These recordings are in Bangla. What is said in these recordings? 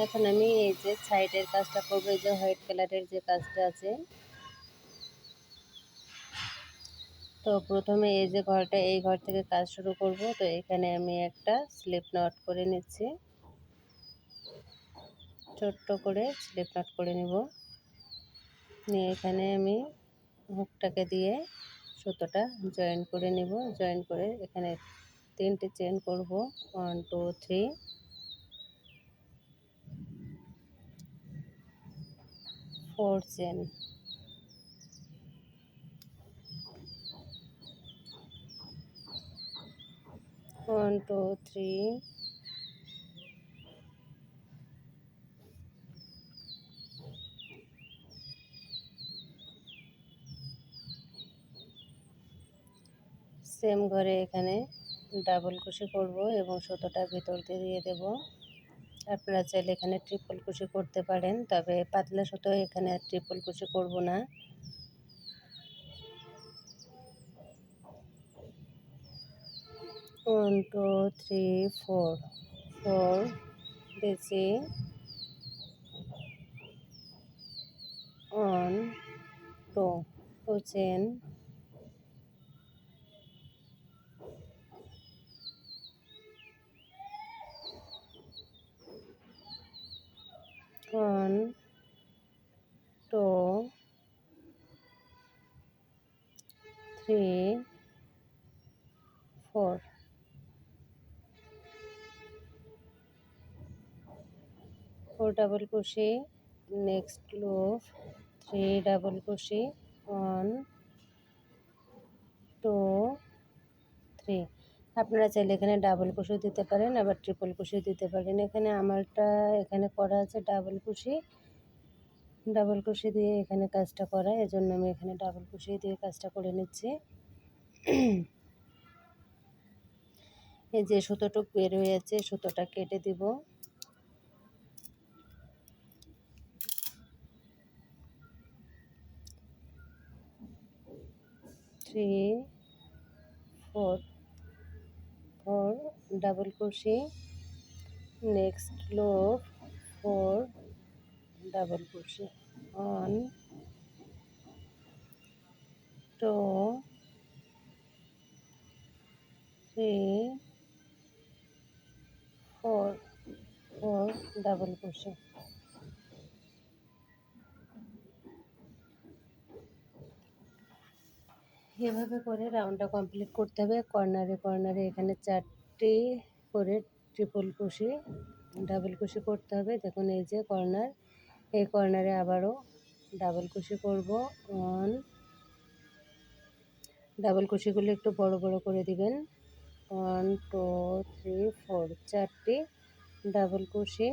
এখন আমি এই যে সাইডের কাজটা করবো, এই যে হোয়াইট কালারের যে কাজটা আছে। তো প্রথমে এই যে ঘরটা, এই ঘর থেকে কাজ শুরু করব। তো এখানে আমি একটা স্লিপ নট করে নিচ্ছি, ছোট্ট করে স্লিপ নট করে নিব। নিয়ে এখানে আমি হুকটাকে দিয়ে সুতোটা জয়েন করে নিব। জয়েন করে এখানে 3টে চেন করব, 1 2 3, 4 চেন। 1 2 3, সেম ঘরে এখানে ডাবল কুশি করব এবং সুতোটা ভিতর দিয়ে দেব। আপনারা চাইলে এখানে ট্রিপল কুশি করতে পারেন, তবে পাতলা সুতো এখানে ট্রিপল কুশি করব না। 1 2 3 4, 4 দিয়েছি, 1 2, 2 চেন, 1 2 3 4, 4 ডাবল কুশি, নেক্সট লুপ 3 ডাবল কুশি, 1 2 3। আপনারা চাইলে এখানে ডাবল কুশি দিতে পারেন, আবার ট্রিপল কুশি দিতে পারেন। এখানে আমারটা এখানে করা আছে ডাবল কুশি, ডাবল কুশি দিয়ে এখানে কাজটা করা, এজন্য আমি এখানে ডাবল কুশি দিয়ে কাজটা করে নিচ্ছি। এই যে সুতোটুক বের হয়েছে, সুতোটা কেটে দিব। 3 4, 4 ডাবল কুশি, নেক্সট লুপ 4 ডাবল কুশি, 1 2 3 4, 4 ডাবল কুশি। এভাবে করে রাউন্ডটা কমপ্লিট করতে হবে। কর্নারে কর্নারে এখানে 4টি করে ট্রিপল কুশি, ডাবল কুশি করতে হবে। দেখুন এই যে কর্নার, এই কর্নারে আবারও ডাবল কুশি করব। 1 ডাবল কুশিগুলো একটু বড় বড় করে দিবেন। 1 2 3 4, 4টি ডাবল কুশি,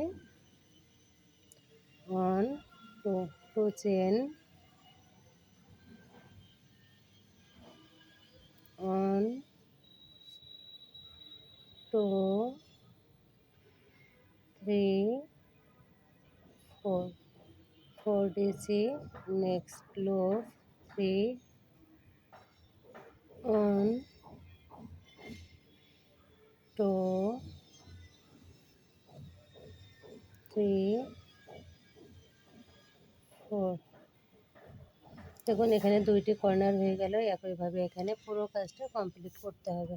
1 2, 2 চেন, 1 2 3 4, 4 দিয়েছি, নেক্সট লুপ 3 1 2 3 4। দেখুন এখানে 2টি কর্নার হয়ে গেল। একইভাবে এখানে পুরো কাজটা কমপ্লিট করতে হবে।